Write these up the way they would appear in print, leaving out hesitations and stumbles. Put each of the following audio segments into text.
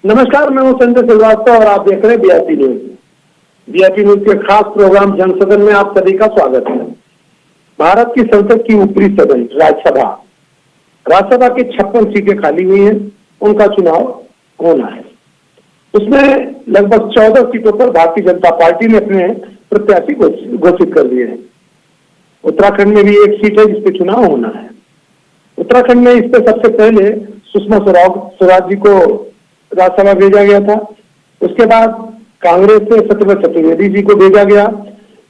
नमस्कार, मैं हूं संजय श्रीवास्तव और आप देख रहे हैं वीआईपी न्यूज। वीआईपी न्यूज के खास प्रोग्राम जनसदन में आप सभी का स्वागत है। भारत की संसद की ऊपरी सदन राज्यसभा की 56 सीटें खाली हुई हैं, उनका चुनाव होना है। उसमें लगभग 14 सीटों पर भारतीय जनता पार्टी ने अपने प्रत्याशी घोषित कर दिए हैं। उत्तराखंड में भी एक सीट है जिस पे चुनाव होना है। उत्तराखंड में इस पे सबसे पहले सुषमा स्वराज जी को राज्यसभा भेजा गया था। उसके बाद कांग्रेस से सत्यव्रत चतुर्वेदी जी को भेजा गया।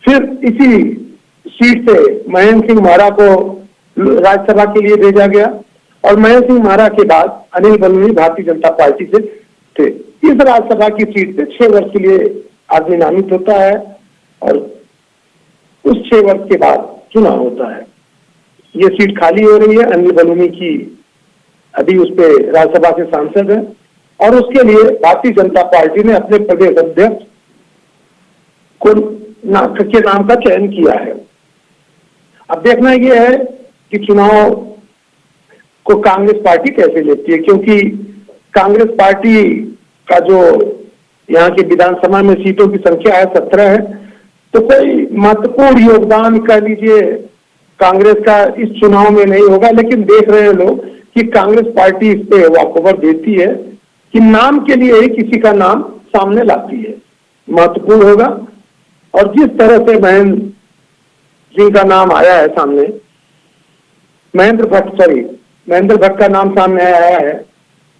फिर इसी सीट से महेंद्र सिंह मारा को राज्यसभा के लिए भेजा गया और महेंद्र सिंह मारा के बाद अनिल बलूनी भारतीय जनता पार्टी से थे। इस राज्यसभा की सीट पे 6 वर्ष के लिए आदमी नामित होता है और उस 6 वर्ष के बाद चुनाव होता है। ये सीट खाली हो रही है। अनिल बलूनी की अभी उस पे राज्यसभा से सांसद है और उसके लिए भारतीय जनता पार्टी ने अपने प्रदेश अध्यक्ष के नाम का चयन किया है। अब देखना यह है कि चुनाव को कांग्रेस पार्टी कैसे लेती है, क्योंकि कांग्रेस पार्टी का जो यहाँ की विधानसभा में सीटों की संख्या है 17 है, तो कोई महत्वपूर्ण योगदान कह लीजिए कांग्रेस का इस चुनाव में नहीं होगा। लेकिन देख रहे हैं लोग कि कांग्रेस पार्टी इस पे वॉकओवर देती है कि नाम के लिए ही किसी का नाम सामने लाती है, महत्वपूर्ण होगा। और जिस तरह से महेंद्र सिंह का नाम आया है सामने, महेंद्र भट्ट का नाम सामने आया है,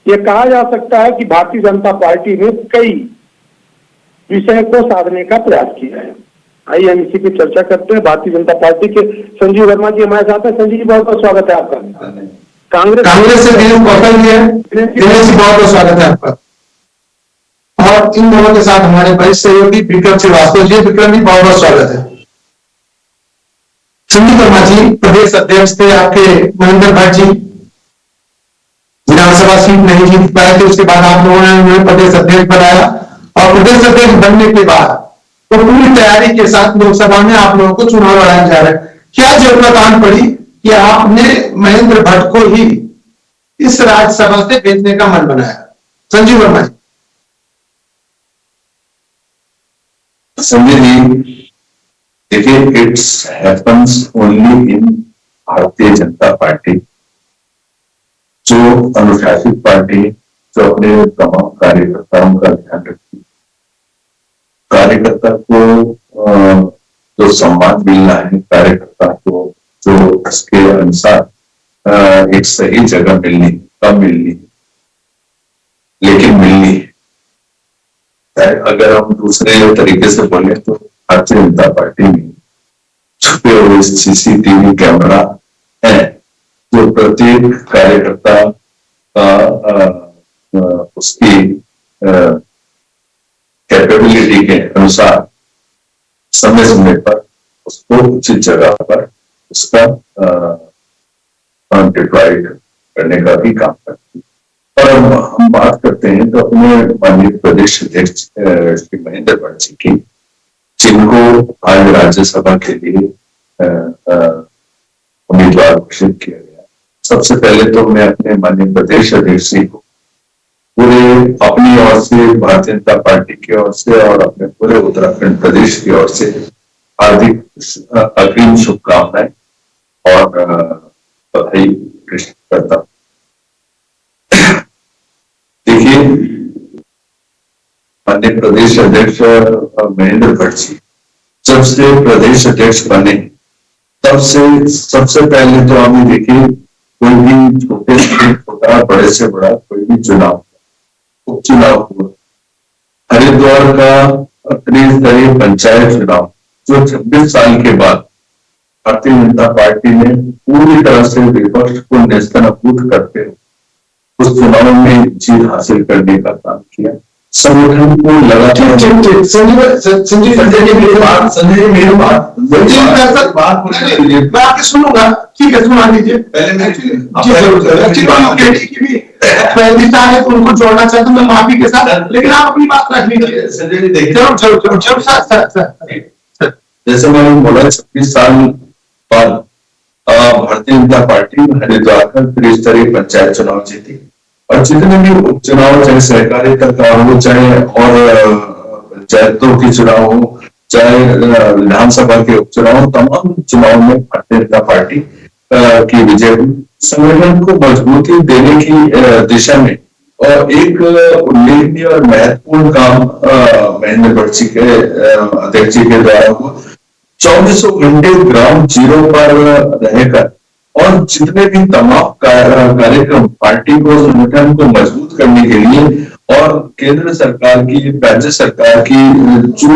यह कहा जा सकता है कि भारतीय जनता पार्टी ने कई विषय को साधने का प्रयास किया है। आइए हम इसी पे चर्चा करते हैं। भारतीय जनता पार्टी के संजीव वर्मा जी हमारे साथ है। संजीव जी, बहुत बहुत स्वागत है आपका। कांग्रेस से दिनेश कौशल जी है। दिनेश जी, बहुत बहुत स्वागत है आपका। और इन दोनों के साथ हमारे वरिष्ठ सहयोगी विक्रम श्रीवास्तव जी। विक्रम जी, बहुत बहुत स्वागत है। संजीव वर्मा जी प्रदेश अध्यक्ष थे आपके। महेंद्र भट्ट जी विधानसभा सीट नहीं जीत पाए थे, उसके बाद आप लोगों ने उन्हें प्रदेश अध्यक्ष बनाया और प्रदेश अध्यक्ष बनने के बाद तो पूरी तैयारी के साथ लोकसभा में आप लोगों को चुनाव लड़ाया जा रहा है। क्या जरूरत आन पड़ी कि आपने महेंद्र भट्ट को ही इस राज्यसभा से भेजने का मन बनाया? संजीव वर्मा जी। संजय जी, देखिए, it's happens only in Bharatiya Janata party, जो अनुशासित पार्टी, जो अपने तमाम कार्यकर्ताओं का ध्यान रखती है। कार्यकर्ता को जो सम्मान मिलना है, कार्यकर्ता को जो उसके अनुसार एक सही जगह मिलनी, कब मिलनी, लेकिन मिलनी है। अगर हम दूसरे तरीके से बोले तो भारतीय जनता पार्टी में छुपे हुए सीसीटीवी कैमरा है, जो प्रत्येक कार्यकर्ता का उसकी कैपेबिलिटी के अनुसार समय समय पर उसको उचित जगह पर उसका डिप्लॉयड करने का भी काम करती है। और हम बात करते हैं तो अपने माननीय प्रदेश अध्यक्ष श्री महेंद्र भट्ट जी की, जिनको आज राज्यसभा के लिए उम्मीदवार घोषित किया गया। सबसे पहले तो मैं अपने माननीय प्रदेश अध्यक्ष जी को पूरे अपनी ओर से, भारतीय जनता पार्टी की ओर से और अपने पूरे उत्तराखंड प्रदेश की ओर से हार्दिक अग्रिम शुभकामनाएं और बधाई कृष्ण करता हूं। देखिए, माननीय प्रदेश अध्यक्ष महेंद्र भट्ट जी जब से प्रदेश अध्यक्ष बने तब से सबसे पहले तो हमें देखिए, कोई भी छोटे से छोटा, बड़े से बड़ा कोई भी चुनाव, उपचुनाव हुआ, हरिद्वार का त्रिस्तरीय पंचायत चुनाव जो 26 साल के बाद भारतीय जनता पार्टी ने पूरी तरह से विपक्ष को नेस्तनाबूद करते हुए उस चुनाव में जीत हासिल करने का काम किया। संगठन को लगातार मैं आपकी सुनूंगा, ठीक है, सुना लीजिए। पहली है तो उनको जोड़ना चाहता हूँ मैं माफी के साथ, लेकिन आप अपनी बात रख लीजिए। जैसे मैंने बोला, 26 साल बाद भारतीय जनता पार्टी हरिद्वार का त्रिस्तरीय पंचायत चुनाव जीती और जितने भी उपचुनाव, चाहे सहकारिता का हो, चाहे और पंचायतों के चुनाव हो, चाहे विधानसभा के उपचुनाव, तमाम चुनाव में भारतीय जनता पार्टी की विजय हुई। संगठन को मजबूती देने की दिशा में और एक उल्लेखनीय और महत्वपूर्ण काम महेंद्र भट्ट जी के अध्यक्ष जी के द्वारा हुआ। 2400 घंटे ग्राउंड जीरो पर रहकर और जितने भी तमाम कार्यक्रम पार्टी को, संगठन को मजबूत करने के लिए और केंद्र सरकार की, राज्य सरकार की जो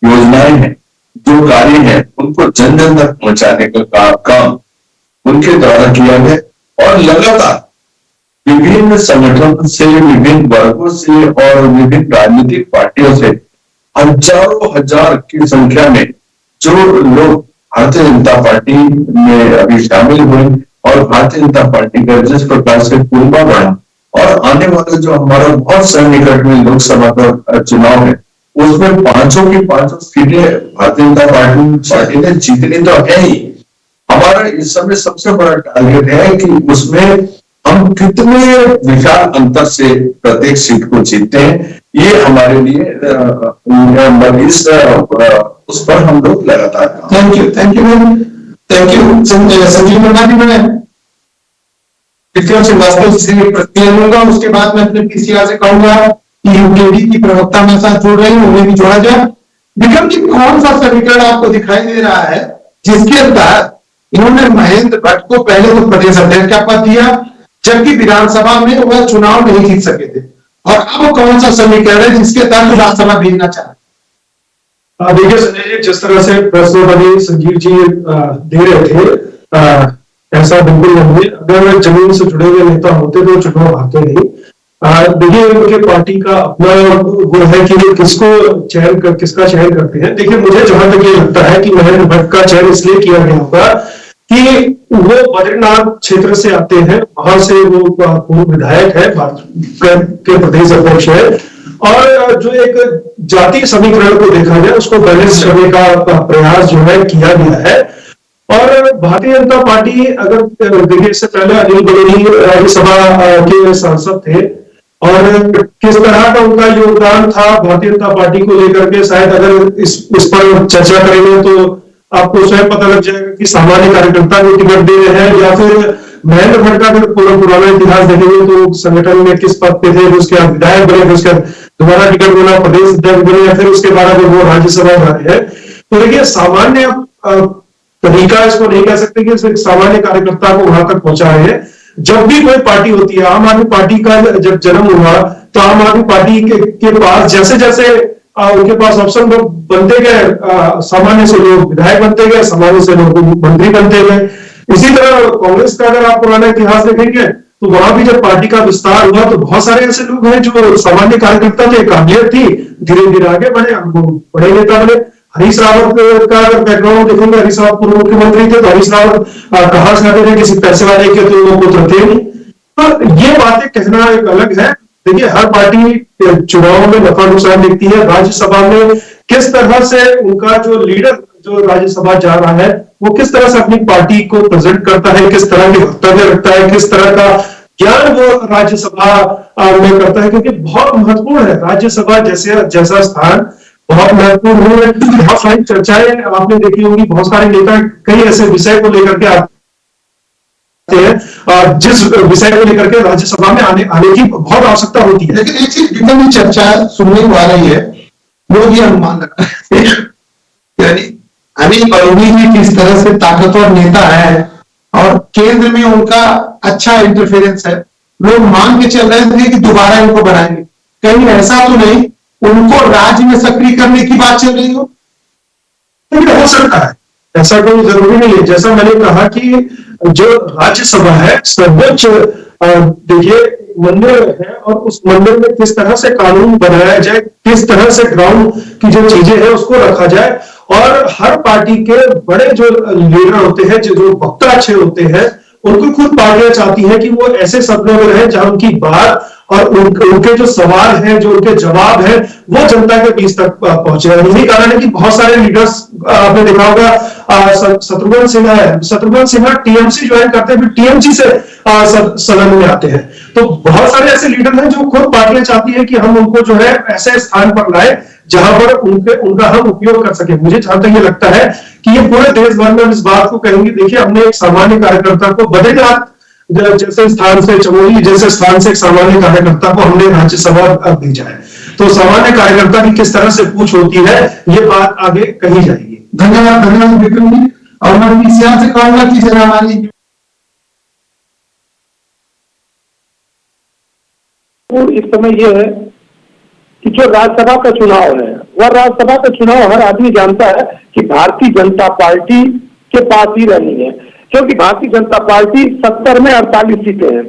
योजनाएं हैं, जो कार्य हैं, उनको जन जन तक पहुंचाने का काम उनके द्वारा किया गया। और लगातार विभिन्न संगठनों से, विभिन्न वर्गों से और विभिन्न राजनीतिक पार्टियों से हजारों हजार की संख्या में जो लोग भारतीय जनता पार्टी में अभी शामिल हुए और भारतीय जनता पार्टी का जिस प्रकार से कुंभा बढ़ा और आने वाला जो हमारा बहुत सन्निकट में लोकसभा का चुनाव है, उसमें पांचों की पांचों सीटें भारतीय जनता पार्टी ने जीतनी तो है ही। हमारा इस समय सबसे बड़ा टारगेट है कि उसमें हम कितने विशाल अंतर से प्रत्येक सीट को जीतते हैं, ये हमारे लिए उस पर हम लोग लगातार। Thank you Sanjeev Markam. मैं विक्रम श्रीवास्तव से प्रतिक्रिया लूंगा, उसके बाद मैं अपने पीसीआर से कहूंगा कि यूकेडी की प्रवक्ता मेरे साथ जुड़ रही है, उन्हें भी जोड़ा जाए। विक्रम जी, कौन सा समीकरण आपको दिखाई दे रहा है जिसके तहत इन्होंने महेंद्र भट्ट को पहले तो प्रदेश अध्यक्ष का पद दिया, जबकि विधानसभा में वह चुनाव नहीं जीत सके थे, और अब कौन सा समीकरण है जिसके तहत विधानसभा भेजना चाहते? देखिए संजय जी, जिस तरह से प्रश्न संजीव जी दे रहे थे, ऐसा बिल्कुल नहीं है। अगर जमीन से जुड़े हुए नेता होते तो चुनाव आते नहीं। देखिए, उनके पार्टी का अपना वो है कि वो किसका चयन करते हैं। देखिए, मुझे जहां तक ये लगता है कि महेंद्र भट्ट का चयन इसलिए किया गया होगा कि वो बद्रीनाथ क्षेत्र से आते हैं, वहां से वो पूर्व विधायक है, के प्रदेश अध्यक्ष है, और जो एक जाति समीकरण को देखा जाए उसको बैलेंस करने का प्रयास जो है किया गया है। और भारतीय जनता पार्टी, अगर देखिए, इससे पहले अनिल बलूनी राज्यसभा के सांसद थे और किस तरह का उनका योगदान था भारतीय जनता पार्टी को लेकर के, शायद अगर इस पर चर्चा करेंगे तो आपको स्वयं पता लग जाएगा कि सामान्य कार्यकर्ता को टिकट दे रहे हैं या फिर महेंद्र भट्ट का अगर पुराना इतिहास देखेंगे तो संगठन में किस पद पे थे, उसके बाद विधायक बने, फिर उसके दोबारा टिकट मिला, प्रदेश अध्यक्ष बने, या फिर उसके बाद अगर वो राज्यसभा जा रहे हैं। तो देखिए, सामान्य तरीका इसको नहीं कह सकते कि सामान्य कार्यकर्ता को वहां तक पहुंचा रहे हैं। जब भी कोई पार्टी होती है, आम आदमी पार्टी का जब जन्म हुआ तो आम आदमी पार्टी के पास जैसे जैसे उनके पास ऑप्शन बनते गए, सामान्य से लोग विधायक बनते गए, सामान्य से लोग मंत्री बनते गए। इसी तरह कांग्रेस का अगर आप पुराना इतिहास देखेंगे तो वहां भी जब पार्टी का विस्तार हुआ तो बहुत सारे ऐसे लोग हैं जो सामान्य कार्यकर्ता थे, काबिलियत थी, धीरे धीरे आगे बढ़े, बड़े नेता बने। हरीश रावत का अगर बैकग्राउंड देखेंगे, हरीश रावत पूर्व मुख्यमंत्री थे, तो हरीश रावत कहा से आते थे, किसी पैसे वाले के तो वो पुत्र थे नहीं। तो ये बातें कहना एक अलग है। देखिए, हर पार्टी चुनाव में नफा नुकसान देखती है। राज्यसभा में किस तरह से उनका जो लीडर जो राज्यसभा जा रहा है वो किस तरह से अपनी पार्टी को प्रेजेंट करता है, किस तरह के वक्तव्य रखता है, किस तरह का ज्ञान वो राज्यसभा में करता है, क्योंकि बहुत महत्वपूर्ण है राज्यसभा जैसा स्थान, बहुत महत्वपूर्ण है। बहुत सारी चर्चाएं आपने देखी होंगी, बहुत सारे नेता कई ऐसे विषय को लेकर के आते हैं और जिस विषय को लेकर के राज्यसभा में आने की बहुत आवश्यकता होती है। लेकिन एक चीज जितनी चर्चा सुनने को आ रही है, लोग ये अनुमान लग रहे हैं यानी अनिल बलूनी जी किस तरह से ताकतवर नेता है और केंद्र में उनका अच्छा इंटरफेरेंस है, लोग मान के चल रहे थे कि दोबारा इनको बनाएंगे। कहीं ऐसा तो नहीं उनको राज्य में सक्रिय करने की बात चल रही हो? हो सकता है, ऐसा कोई जरूरी नहीं है। जैसा मैंने कहा कि जो राज्यसभा है सर्वोच्च देखिए मंदिर है, और उस मंदिर में किस तरह से कानून बनाया जाए, किस तरह से ग्राउंड की जो चीजें हैं उसको रखा जाए, और हर पार्टी के बड़े जो लीडर होते हैं, जो वक्ता अच्छे होते हैं, उनको खुद पार्टियां चाहती हैं कि वो ऐसे सदनों में रहे जहां उनकी बात और उनके जो सवाल है, जो उनके जवाब है, वो जनता के बीच तक पहुंचे। यही कारण है कि बहुत सारे लीडर्स आपने देखा होगा, शत्रुघ्न सिन्हा टीएमसी ज्वाइन करते हैं, फिर टीएमसी से सदन में आते हैं। तो बहुत सारे ऐसे लीडर हैं जो खुद पार्टियां चाहती है कि हम उनको जो है ऐसे स्थान पर लाए जहां पर उनका हम उपयोग कर सके। मुझे जहां तक ये लगता है कि ये पूरे देश भर में इस बात को कहेंगे, देखिए हमने एक सामान्य कार्यकर्ता को बद्रीनाथ जैसे स्थान से, चमोली जैसे स्थान से एक सामान्य कार्यकर्ता को हमने राज्यसभा भेजा है। तो सामान्य कार्यकर्ता की किस तरह से पूछ होती है, ये बात आगे कही जाएगी। धन्यवाद, धन्यवाद विक्रम जी। और मैं ईसीआर से कहूंगा कि जरा हमारी इस समय यह है कि जो राज्यसभा का चुनाव है, वह राज्यसभा का चुनाव हर आदमी जानता है कि भारतीय जनता पार्टी के पास ही रहनी है, क्योंकि भारतीय जनता पार्टी 70 में 48 सीटें हैं।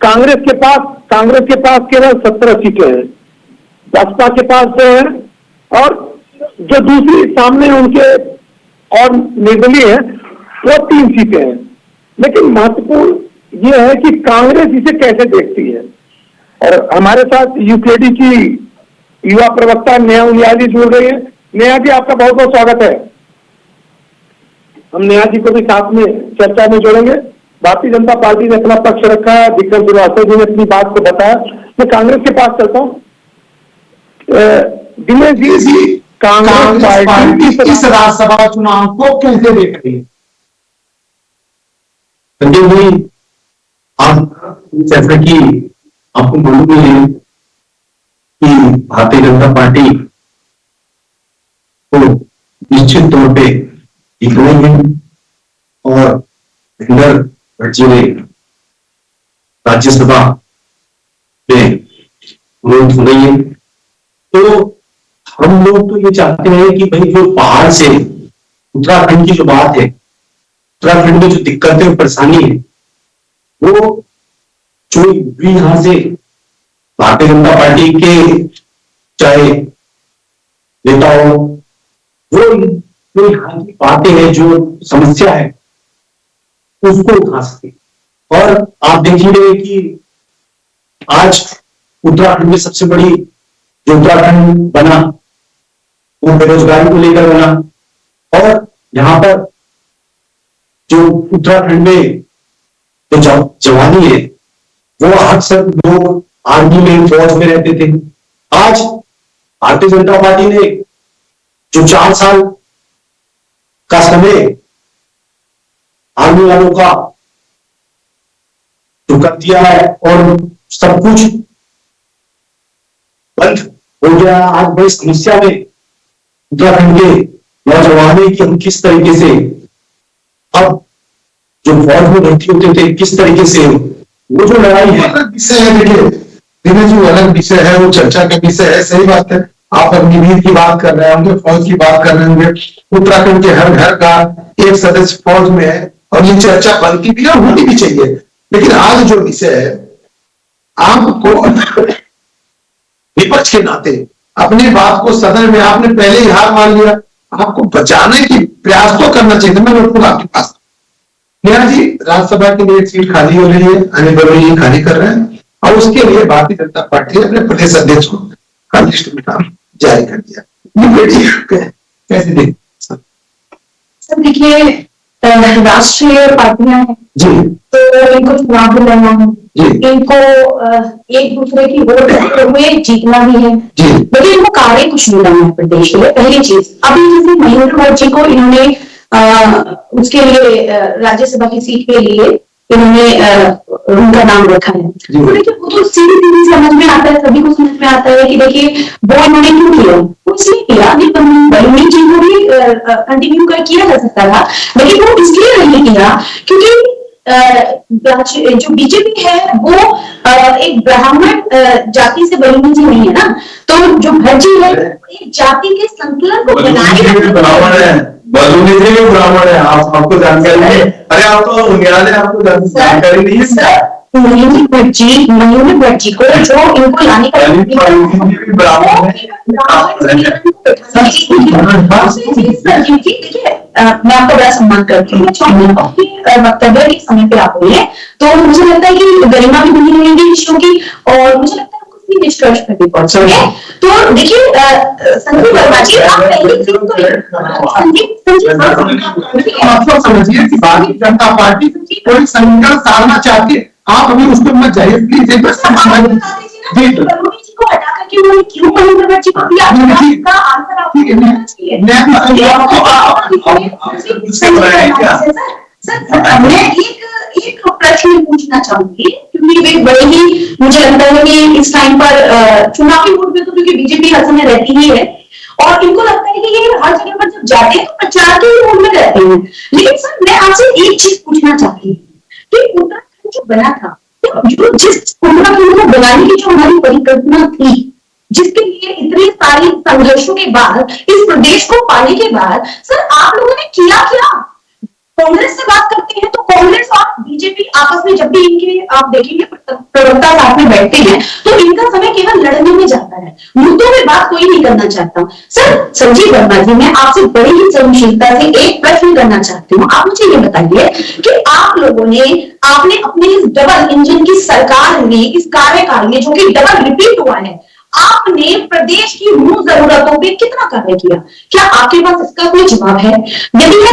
कांग्रेस के पास केवल 17 सीटें हैं, बसपा के पास 2 है, और जो दूसरी सामने उनके और निर्दलीय है वो 3 सीटें हैं। लेकिन महत्वपूर्ण यह है कि कांग्रेस इसे कैसे देखती है। और हमारे साथ यूकेडी की युवा प्रवक्ता नेहा उनियाल जुड़ रही है। नेहा जी, आपका बहुत बहुत स्वागत है। हम नेहा जी को भी साथ में चर्चा में जोड़ेंगे। भारतीय जनता पार्टी ने अपना पक्ष रखा है, विक्रम श्रीवास्तव जी ने अपनी बात को बताया। मैं कांग्रेस के पास चलता हूँ। दिनेश जी, कांग्रेस पार्टी इस राज्यसभा चुनाव को कैसे देख रही है? संजय भाई, आप जैसा कि आपको मालूम है कि भारतीय जनता पार्टी को निश्चित तौर पे इकोनॉमी और महेंद्र भट्टी ने राज्यसभा में विरोध हो रही है। तो हम लोग तो ये चाहते हैं कि भाई जो बाहर से उत्तराखंड की जो बात है, उत्तराखंड में जो दिक्कतें और परेशानी है, वो जो भी यहां से भारतीय जनता पार्टी के चाहे नेता हो, वो यहाँ की बातें हैं, जो समस्या है उसको उठा सके। और आप देखिए कि आज उत्तराखंड में सबसे बड़ी जो उत्तराखंड बना वो बेरोजगारी को लेकर बना, और यहाँ पर जो उत्तराखंड में जो जवानी है वो अक्सर लोग आर्मी में, फौज में रहते थे। आज भारतीय जनता पार्टी ने जो 4 साल का समय आर्मी वालों का जो कर दिया है और सब कुछ बंद हो गया। आज बड़ी समस्या में उत्तराखंड के नौजवान है कि हम किस तरीके से अब जो फौज में भर्ती होते थे, किस तरीके से वो जो लड़ाई है, अलग विषय है। देखिए दिनेश जी, अलग विषय है, वो चर्चा का विषय है। सही बात है, आप अग्निवीर की बात कर रहे होंगे, फौज की बात कर रहे होंगे। उत्तराखंड के हर घर का एक सदस्य फौज में है, और ये चर्चा बनती भी है, होनी भी चाहिए। लेकिन आज जो विषय है, आपको विपक्ष के नाते अपनी बात को सदन में आपने पहले ही हार मान लिया, आपको बचाने की प्रयास तो करना चाहिए। मैं लौटूंगा आपके पास। नेहा जी, राज्यसभा के लिए एक सीट खाली हो रही है, अनिल बलूनी जी खाली कर रहे हैं, और उसके लिए भारतीय जनता पार्टी ने अपने प्रदेश अध्यक्ष को का लिस्ट में नाम जारी कर दिया। कैसे देख सर? देखिए, राष्ट्रीय पार्टियां हैं जी, तो इनको चुनाव भी लड़ना है, इनको एक दूसरे की वोट करते हुए जीतना भी है, लेकिन इनको कार्य कुछ नहीं करना है प्रदेश के लिए। पहली चीज, अभी जैसे महेंद्र भट्टी को इन्होंने उसके लिए राज्यसभा की सीट के लिए इन्होंने उनका नाम रखा है। तो देखिए, वो तो सीधी सीधी समझ में आता है, सभी को समझ में आता है कि देखिए वो इन्होंने क्यों किया। वो इसलिए किया, बलूनी जी को भी कंटिन्यू किया जा सकता था, लेकिन वो इसलिए नहीं किया क्योंकि जो बीजेपी है वो एक ब्राह्मण जाति से बलूनी जी नहीं है ना, तो जो भट्टी है एक जाति के संतुलन को बनाए। बलूनी जी भी ब्राह्मण है, आपको जानकारी है? अरे आप तो उनियाल है, आपको जानकारी नहीं है सर? महेंद्र भट्टी को जो इनको लाने का देखिए, मैं आपका बड़ा सम्मान करती हूँ, वक्तव्य एक समय पे आप हुई है, तो मुझे लगता है कि गरिमा भी बनी रहेगी विषयों की, और मुझे लगता है हम किसी निष्कर्ष पर भी पहुंचेंगे। तो देखिए संजीव वर्मा जी, आप पहली चीज तो मतलब समझिए कि भारतीय जनता पार्टी कोई संघर्ष साधना चाहती है, आप अभी उसको मत जाइए प्लीज, एक बार जी को हटा करके उन्होंने क्यों महेंद्र भट्ट जी को दिया, इसका आंसर आपको देना चाहिए। सर मैं एक प्रश्न पूछना चाहूंगी, क्योंकि वे बड़े ही मुझे लगता है कि इस टाइम पर चुनावी मूड में तो क्योंकि बीजेपी हर समय रहती ही है और इनको लगता है कि ये हर जगह पर जब जाते हैं तो प्रचार के ही मूड में रहते हैं। लेकिन सर मैं आपसे एक चीज पूछना चाहती हूँ कि उत्तराखंड जो बना था, जो जिस उत्तराखंड को बनाने की जो हमारी परिकल्पना थी, जिसके लिए इतने सारी संघर्षों के बाद इस प्रदेश को पाने के बाद सर आप लोगों ने किया क्या? कांग्रेस से बात करते हैं तो कांग्रेस और बीजेपी आपस में जब भी इनके आप देखेंगे प्रवक्ता साथ में बैठते हैं तो इनका समय केवल लड़ने में जाता है, मुद्दों में बात कोई नहीं करना चाहता। सर संजीव वर्मा जी, मैं आपसे बड़ी ही सहनशीलता से एक प्रश्न करना चाहती हूँ। आप मुझे ये बताइए कि आप लोगों ने आपने अपने इस डबल इंजन की सरकार में, इस कार्यकाल में जो कि डबल रिपीट हुआ है, आपने प्रदेश की मूल जरूरतों पे कितना कार्य किया? क्या आपके पास इसका कोई जवाब है? यदि है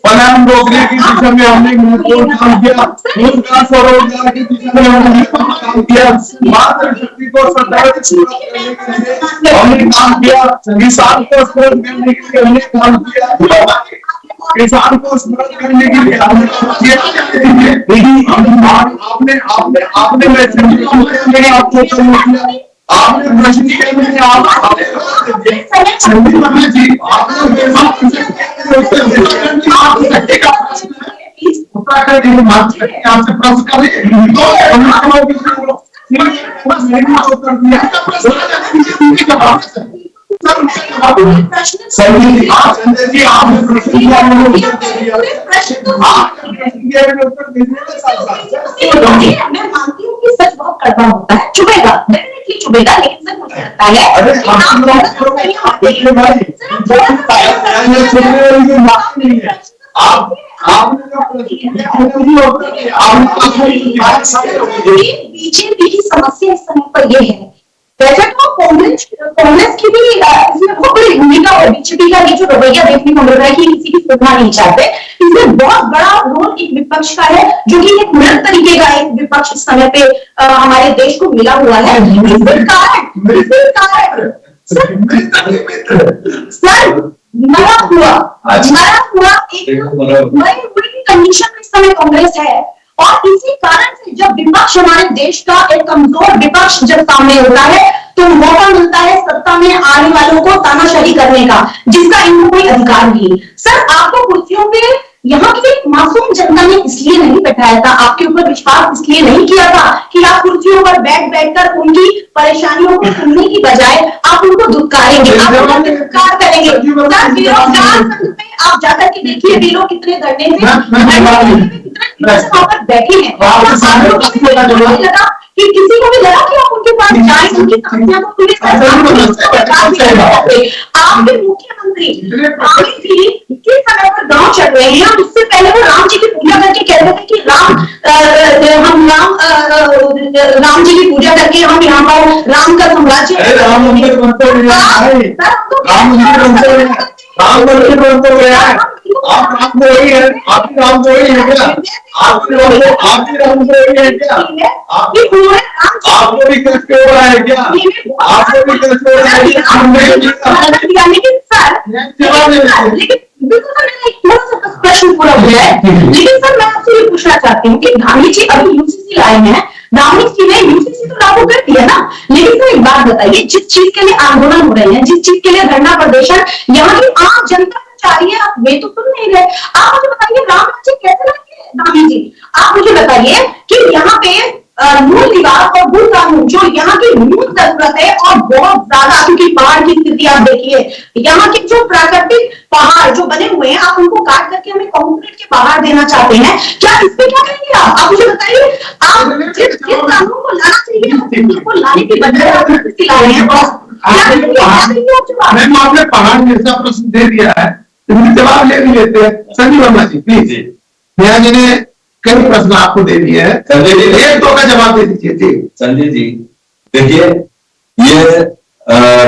बनाम रोकने की दिशा में हमने काम किया, रोजगार स्वरोजगार की दिशा में हमने काम किया, मातृशक्ति को हमने काम किया, किसान को स्मरण करने के लिए हमने काम किया, किसान को स्मरण करने के लिए हमने काम किया। आपने आपने आपने मैंने आपको किया, आपने प्रश्न किया, मैंने संदीप वर्मा जी आपने आपसे प्रश्न कर मैं मानती हूँ कि सच बहुत कड़वा होता है, चुभेगा, डेफिनेटली चुभेगा, लेकिन सर मुझे लगता है बीजेपी की समस्या इस समय पर यह है, वैसे तो कांग्रेस की भी इसमें बहुत बड़ी भूमिका है। बीजेपी का ये जो रवैया देखने को मिल रहा है कि किसी की सुनना नहीं चाहते, इसमें बहुत बड़ा रोल एक विपक्ष का है, जो कि एक मृत तरीके का एक विपक्ष इस समय पे हमारे देश को मिला हुआ है। सर मरा हुआ एक मरी हुई कंडीशन में इस समय कांग्रेस है, और इसी कारण से जब विपक्ष, हमारे देश का एक कमजोर विपक्ष जब सामने होता है तो मौका मिलता है सत्ता में आने वालों को तानाशाही करने का, जिसका इनको कोई अधिकार नहीं। सर आपको कुर्सियों पे यहाँ की एक मासूम जनता ने इसलिए नहीं बैठाया था, आपके ऊपर विश्वास इसलिए नहीं किया था कि आप कुर्सियों पर बैठकर उनकी परेशानियों को सुनने की बजाय आप उनको धुतकारेंगे, आप उनको धुतकार करेंगे। सर बेरोजगार संघ में आप जाकर के देखिए वे लोग कितने धरने वहां पर बैठे हैं, लगा कि किसी को भी लगा कि आप उनके पास जाए, उनकी समस्या को सुने। आपके मुख्यमंत्री किस समय पर गांव चल रहे हैं, उससे पहले वो राम जी की पूजा करके कहते थे कि राम जी की पूजा करके हम यहाँ पर राम का साम्राज्य आप राम को वही है, आपकी राम को वही है क्या? आपकी राम को वही है क्या? आपको भी कष्ट हो रहा है क्या? आपको भी कष्ट हो रहा है? प्रश्न पूरा हुआ है, लेकिन सर मैं आपसे ये पूछना चाहती हूँ कि गांधी जी अभी यूसीसी लाए हैं, गांधी जी ने यूसीसी तो लागू कर दिया ना, लेकिन सर एक बात बताइए, जिस चीज के लिए आंदोलन हो रहे हैं, जिस चीज के लिए धरना प्रदर्शन यहाँ की आम जनता चाह रही है, आप वे तो सुन नहीं रहे। आप मुझे बताइए राम राज्य कैसे लाएंगे गांधी जी? आप मुझे बताइए कि यहाँ पे मूल निवास और मूल कानून जो यहाँ की मूल जरूरत है, और बहुत ज्यादा, क्योंकि पहाड़ की स्थिति आप देखिए, यहाँ के जो प्राकृतिक पहाड़ जो बने हुए हैं, आप उनको काट करके हमें कंक्रीट के पहाड़ देना चाहते हैं, क्या इस पे क्या करेंगे आप मुझे बताइए। आप जिस कानून को लाना चाहिए उनको लाने की बजाय आप ला रहे हैं। मैंने आपने पहाड़ जैसा प्रश्न दे दिया है, इनके जवाब ले भी लेते हैं। संजीव वर्मा जी प्लीज। नेहा जी ने कई प्रश्न आपको दे दिए हैं, संजय जी एक दो का जवाब दे दीजिए जी। संजय जी देखिए, ये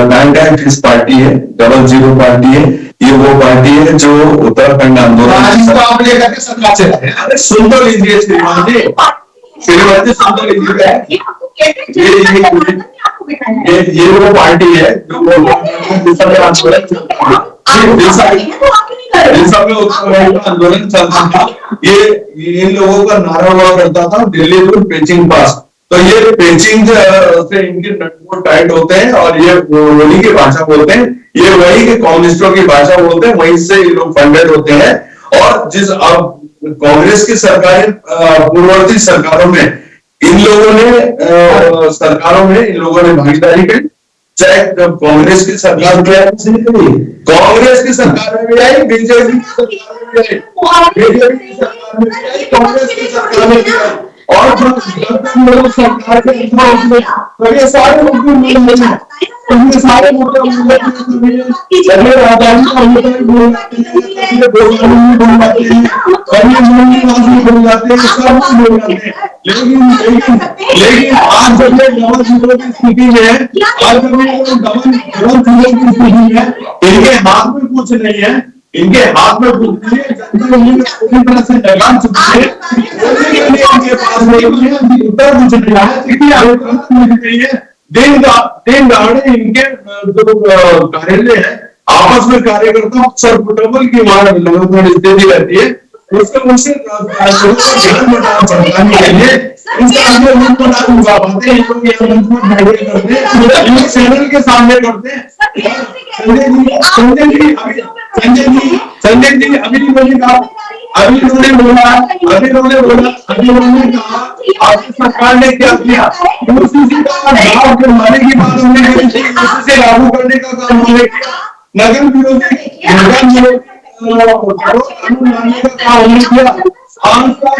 995 पार्टी है, 00 पार्टी है, ये वो पार्टी है जो उत्तराखंड आंदोलन तो आप लेकर के सरकार से रहे। अरे सुन तो लीजिए श्रीमान जी, श्रीमान जी सुन तो लीजिए। ये वो पार्टी है जो आंदोलन चलता था। ये इन लोगों का नारा हुआ करता था, दिल्ली टू पेचिंग पास। तो ये पेचिंग से इनके नटबोल्ट टाइट होते हैं और ये वही की भाषा बोलते हैं, ये वही के कम्युनिस्टों की भाषा बोलते हैं, वहीं से ये लोग फंडेड होते हैं। और जिस अब कांग्रेस की सरकारें, पूर्ववर्ती सरकारों में इन लोगों ने भागीदारी की, चाहे कांग्रेस की सरकार में कांग्रेस की सरकार में भी आई, बीजेपी की सरकार में भी आई, बीजेपी की सरकार में भी आई, कांग्रेस की सरकार में भी आई, और जो लोग सरकार के ये सारे मुद्दे सारे मुद्दे लेकिन आज जब ये डबल जीरो की स्थिति में, आज जब ये डबल जीरो की स्थिति में, इनके हाथ में कुछ नहीं है, इनके हाथ में कुछ नहीं है, जनता पूरी तरह से लगाम चुकी है, इनके पास नहीं उत्तर कुछ नहीं है। दिन दहाड़े इनके जो कार्यालय है, आपस में कार्यकर्ता अक्सर फुटबॉल की लगातार स्थिति रहती है, उसके उनसे ध्यान बटाना पड़ता है। चैनल के सामने करते हैं। संजय जी अभी उन्होंने कहा आपकी सरकार ने क्या किया, यूसीसी का गाँव के माने की बात हमने करी, यूसीसी लागू करने का काम हमने किया, नगर विरोधी कानून लाने का काम हमने किया। आज तक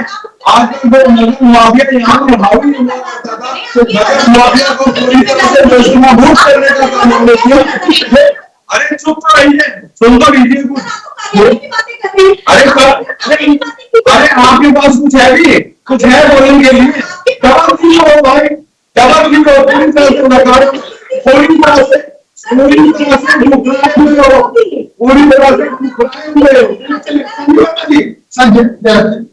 वो नगर माफिया यहाँ में हावी हुआ करता था, नगर माफिया को पूरी तरह से नष्टनाबूद करने का काम हमने किया। अरे चुप तो रहिए, सुन तो लीजिए कुछ। अरे आपके पास कुछ है भी, कुछ है बोलने के लिए? डबल जीरो भाई, डबल जीरो पूरी तरह से नकार, पूरी तरह से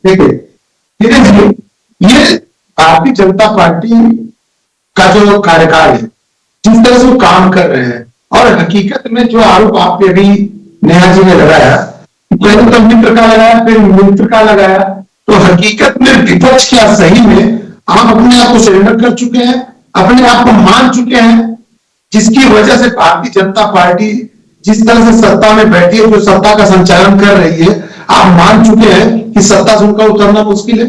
देखिए, ये भारतीय जनता पार्टी का जो कार्यकाल है, जिस तरह से वो काम कर रहे हैं, और हकीकत में जो आरोप आप पे अभी नेहा जी ने लगाया, पहले तो मित्र का लगाया, फिर मित्र का लगाया, तो हकीकत में विपक्ष क्या सही में आप अपने आप को सरेंडर कर चुके हैं, अपने आप को मान चुके हैं, जिसकी वजह से भारतीय जनता पार्टी जिस तरह से सत्ता में बैठी है, जो सत्ता का संचालन कर रही है, आप मान चुके हैं कि सत्ता से उनका उतरना मुश्किल है।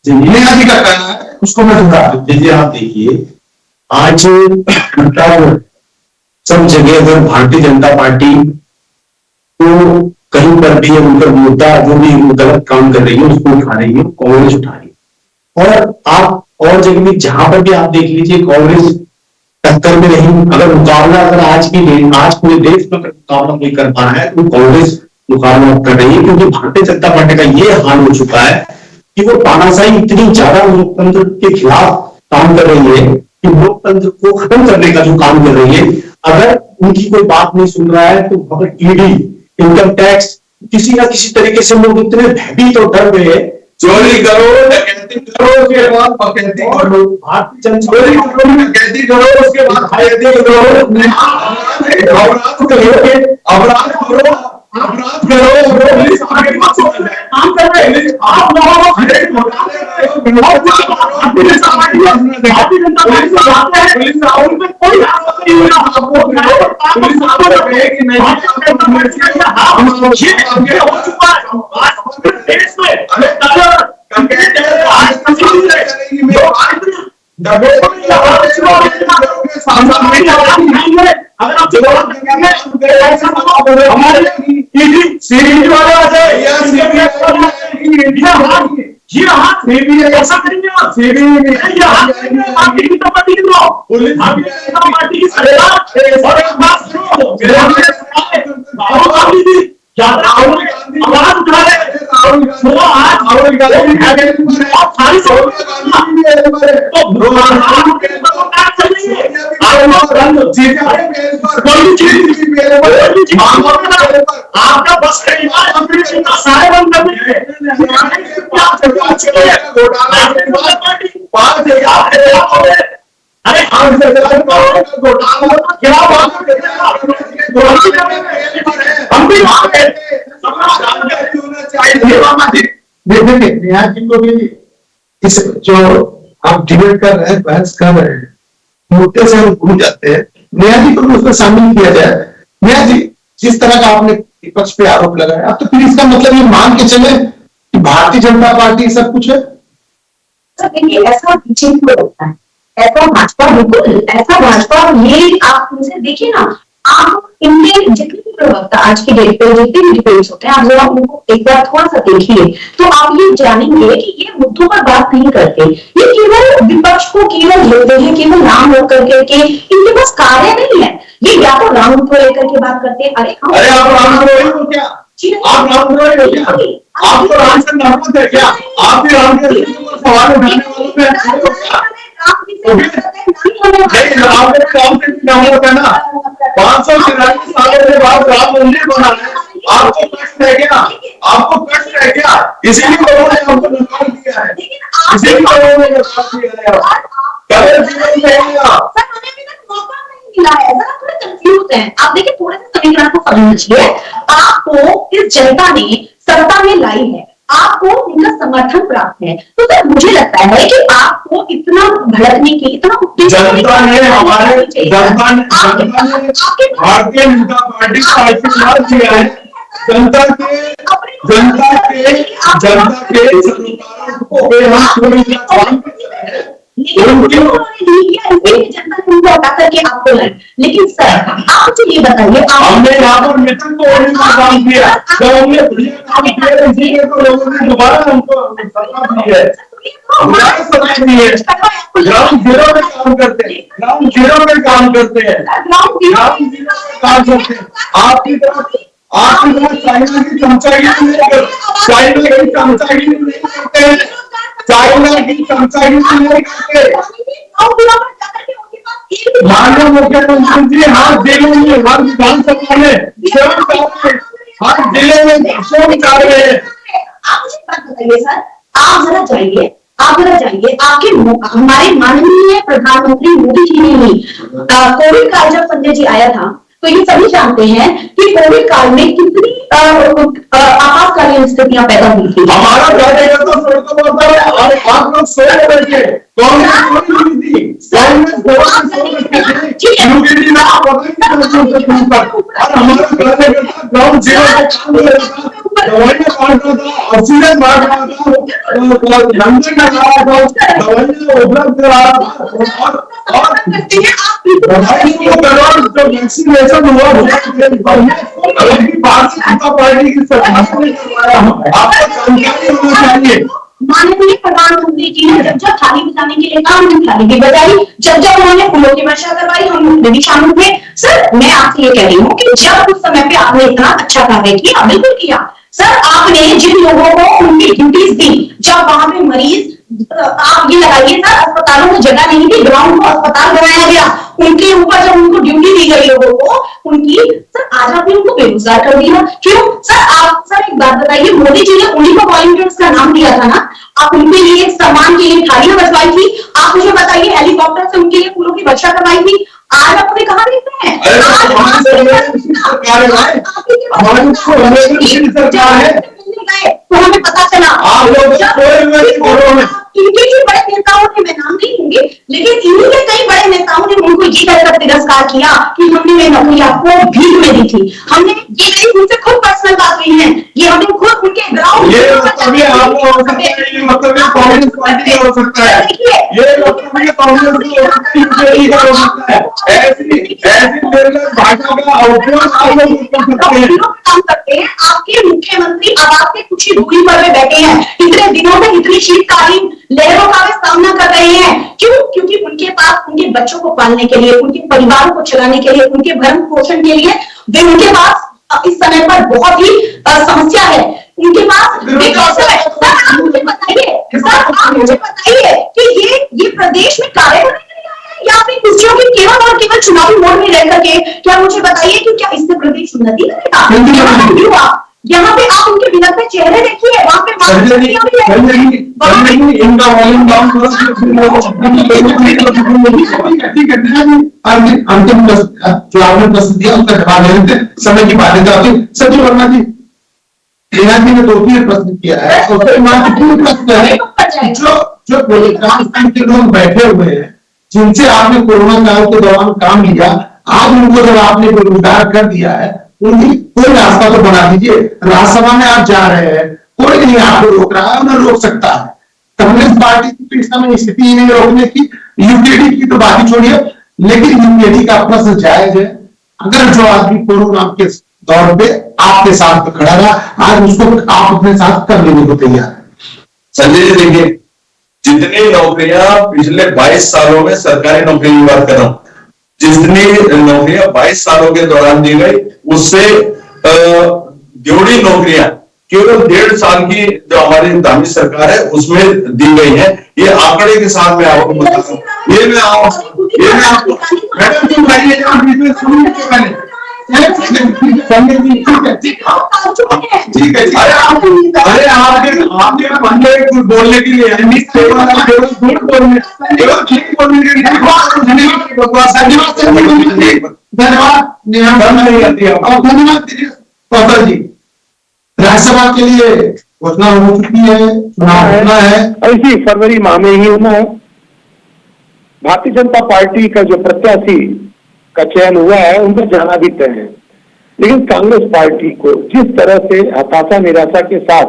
नेहा जी का कहना है, उसको मैं दोहरा। देखिए आप देखिए, आज सब जगह अगर भारतीय जनता पार्टी तो कहीं पर भी उनका मुद्दा जो भी गलत काम कर रही है उसको उठा रही है, कांग्रेस उठा रही है। और आप और जगह में जहां पर भी आप देख लीजिए, कांग्रेस टक्कर में नहीं। अगर मुकाबला अगर आज पूरे देश में मुकाबला नहीं कर पा रहा है तो कांग्रेस मुकाबला कर रही है, क्योंकि भारतीय जनता पार्टी का ये हाल हो चुका है कि वो तानाशाही इतनी ज्यादा लोकतंत्र के खिलाफ काम कर रही है कि लोकतंत्र को खत्म करने का जो काम कर रही है, अगर उनकी कोई बात नहीं सुन रहा है तो अगर ईडी, इनकम टैक्स, किसी ना किसी तरीके से लोग इतने भयभीत और डर गए, चोरी करो, डकैती करो, उसके बाद पकड़ती करो, भारतीय जनता चोरी करो, डकैती करो, उसके बाद खरीदी करो, अपराध करो, पुलिस आपके पास काम कर रहे हैं, आप लोगों को भारतीय जनता पार्टी से आते हैं, पुलिस उनमें कोई नहीं हुआ, आपको पुलिस आपको कहेगी नहीं, ये हो चुका है देश में। अगर आप जवाब देंगे हमारे सीबीआई वाले आ जाए, ये हाथ ऐसा करेंगे आप, पार्टी की पार्टी की सरकार और एक बात सुनो, ज्यादा आवाज उठा रहे हैं। राहुल गांधी आप सारी आपका बस सारे बंद कर अरे क्या बात हम भी देखिए नेहा जी को भी इस जो आप डिबेट कर रहे हैं, बहस कर रहे हैं, मुद्दे से हम भूल जाते हैं। नेहा जी को भी उसमें शामिल किया जाए। नेहा जी, जिस तरह का आपने विपक्ष पे आरोप लगाया, तो फिर इसका मतलब ये मान के चले कि भारतीय जनता पार्टी सब कुछ है। सर देखिए, ऐसा पीछे क्यों होता है? ऐसा भाजपा, बिल्कुल ऐसा भाजपा, ये आप उनसे देखिए ना, आप इनके जितने भी प्रवक्ता आज के डेट पे जितने भी डिबेट्स होते हैं, आप जरा उनको एक बार थोड़ा सा देखिए तो आप ये जानेंगे कि ये मुद्दों पर बात नहीं करते। ये केवल विपक्ष को केवल लेते हैं, केवल राम होकर के इनके पास कार्य नहीं है। ये या तो राम को लेकर के बात करते हैं, अरे आप रामद्रोही हो क्या? आप रामद्रोही हो क्या? आपको राम से नफरत है क्या? आप भी राम के सवाल उठाने वालों में नफरत है ना? 593 सालों के बाद राम मंदिर बना है, आपको कष्ट है क्या? आपको कष्ट है क्या? इसीलिए लोगों ने आपको नकार दिया है, इसीलिए लोगों ने नकार दिया है। आप देखिए, थोड़े से समीकरण को समझिए। आपको इस जनता ने सत्ता में लाई है, आपको उनका समर्थन प्राप्त है, तो सर मुझे लगता है कि आपको इतना भड़कने की, इतना जनता ने हमारे जनता ने भारतीय जनता पार्टी का आशीर्वाद दिया है। जनता के जनता ने उनको हटा करके आपको लाए। लेकिन सर आप मुझे ये बताइए, हमने यहाँ पर मिशन को होने का काम किया, जब हमने बढ़िया काम किया, इसीलिए तो लोगों ने दोबारा हमको सत्ता दी है। ग्राउंड जीरो में काम करते हैं, ग्राउंड जीरो में काम करते हैं, ग्राउंड जीरो में काम करते हैं। आपकी तरफ चाइना की चमचागिरी नहीं करते, चाइना की चमचागिरी नहीं करते हैं, चाइना की चमचागिरी नहीं करते। माननीय मुख्यमंत्री जी हर जिले में, हर विधानसभा में, हर जिले में शोध कर रहे हैं। आप मुझे बात बताइए सर, आप जरा जाइए, आपके हमारे माननीय प्रधानमंत्री मोदी जी ने ही कोविड काल जब संजय जी आया था, तो ये सभी जानते हैं कि कोविड काल में कितनी आपातकालीन स्थितियां पैदा हुई थी। हमारा कार्यकर्ता तो सड़कों पर उतरा है और आप लोग सोए हुए थे, कांग्रेस सोई थी, और हमारा कार्यकर्ता ग्राउंड जीरो में काम कर रहा था, दवाइयां बांट रहा था, ऑक्सीजन बांट रहा था, लंदन में जा रहा था, दवाइयां उपलब्ध करा रहा था, और 250 करोड़ जो वैक्सीनेशन हुआ भारतीय जनता पार्टी की सरकार ने करवाया। आपको जानकारी होना चाहिए। माननीय प्रधानमंत्री जी ने जब थाली बजाने के लिए कहा, हमने थाली भी बजाई, जब उन्होंने फूलों की वर्षा करवाई, हम उसमें भी शामिल थे। सर मैं आपसे ये कह रही हूँ कि जब उस समय पे आपने इतना अच्छा कार्य किया, बिल्कुल किया सर। आपने जिन लोगों को उनकी ड्यूटीज दी, जब वहां पे मरीज, आप ये लगाइए सर, अस्पतालों में जगह नहीं थी, ग्राउंड को अस्पताल बनाया गया, उनके ऊपर जब उनको ड्यूटी दी गई लोगों को उनकी, सर आज आपने उनको बेरोजगार कर दिया। क्यों सर? आप सर एक बात बताइए, मोदी जी ने उन्हीं को वॉलंटियर्स का नाम दिया था ना, आप उनके लिए सम्मान के लिए थालियां बजवाई थी। आप मुझे बताइए, हेलीकॉप्टर से उनके लिए फूलों की वर्षा करवाई थी। आज आपने कहा देखते हैं तो हमें पता चला इनके जो बड़े नेताओं ने, मैं नाम नहीं लूंगी, लेकिन इन्हीं के कई बड़े नेताओं ने उनको ये कहकर तिरस्कार किया कि हमने नौकरी आपको भीड़ में दी थी। हमने ये कहीं उनसे खुद पर्सनल बात हुई है, ये हमने खुद उनके ग्राउंड, ये मतलब आपको हो सकता है, ये मतलब कांग्रेस पार्टी का हो सकता है, ये मतलब कांग्रेस का हो सकता है। ऐसी भाषा का उपयोग आप लोग कर सकते हैं। काम करते हैं, आपके मुख्यमंत्री अब आपसे कुछ ही दूरी पर में बैठे हैं, इतने दिनों में इतनी शीतकालीन लहरों का वे सामना कर रहे हैं। क्यों? क्योंकि उनके पास उनके बच्चों को पालने के लिए, उनके परिवारों को चलाने के लिए, उनके भरण पोषण के लिए वे, उनके पास इस समय पर बहुत ही समस्या है उनके पास। सर आप मुझे बताइए, सर आप मुझे बताइए कि ये प्रदेश में कार्य करने के लिए आया है या अपनी कुर्सियों की केवल और केवल चुनावी मोड में रह करके? क्या मुझे बताइए कि क्या इससे प्रदेश उन्नति करेगा? यहाँ पे आप उनके विनम्र चेहरे देखिए, वहां पे इनका वॉल्यूम डाउन अंतिम जो आपने प्रश्न दिया उसका जवाब दे देते, समय की बाध्यता होती। सचिव वर्मा जी, नेहा जी ने 2-3 प्रश्न किया है, उसके महत्वपूर्ण प्रश्न है जो राजस्थान के लोग बैठे हुए हैं जिनसे आपने कोरोना काल के दौरान काम लिया, आज उनको जब आपने बेरोजगार कर दिया है, उनकी कोई रास्ता तो बना दीजिए। राज्यसभा में आप जा रहे हैं, कोई नहीं आपको रोक रहा है, उन्हें रोक सकता है। कांग्रेस पार्टी की इस समय स्थिति नहीं रोकने की, यूकेडी की तो बात ही छोड़िए, लेकिन यूकेडी का प्रश्न जायज है। अगर जो आदमी कोरोना के दौर पे आपके साथ खड़ा रहा, आज उसको आप अपने साथ कर लेने को तैयार है। संजय जी देखिए, जितनी नौकरियां पिछले 22 सालों में, सरकारी नौकरी की बात कर रहा हूं, जितनी नौकरियां 22 सालों के दौरान दी गई, उससे द्योड़ी नौकरियां केवल 1.5 साल की जो हमारी दामी सरकार है उसमें दी गई है। ये आंकड़े के साथ मैं आपको बता रहा हूं। ये मैं आपको मैडम जी बताइए, ठीक है। अरे आपके बंदे कुछ बोलने के लिए केवल झूठ बोलने, केवल ठीक बोलने के लिए धन्यवाद कौशल जी। राज्यसभा के लिए घोषणा हो चुकी है, चुनाव होना है, ऐसी फरवरी माह में ही होना है। भारतीय जनता पार्टी का जो प्रत्याशी का चयन हुआ है उनका जाना भी तय है, लेकिन कांग्रेस पार्टी को जिस तरह से हताशा निराशा के साथ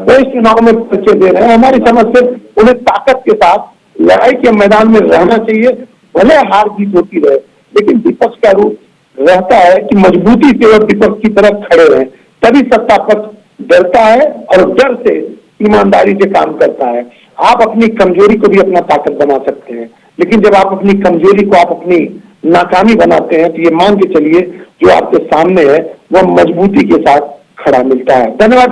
वो इस चुनाव में परिचय दे रहे हैं, हमारी समझ से उन्हें ताकत के साथ लड़ाई के मैदान में रहना चाहिए। भले हार जीत होती रहे, लेकिन विपक्ष का रूप रहता है कि मजबूती से वो विपक्ष की तरफ खड़े रहे, तभी सत्ता पक्ष डरता है और डर से ईमानदारी से काम करता है। आप अपनी कमजोरी को भी अपना ताकत बना सकते हैं, लेकिन जब आप अपनी कमजोरी को आप अपनी नाकामी बनाते हैं तो ये मान के चलिए जो आपके सामने है वह मजबूती के साथ खड़ा मिलता है। धन्यवाद।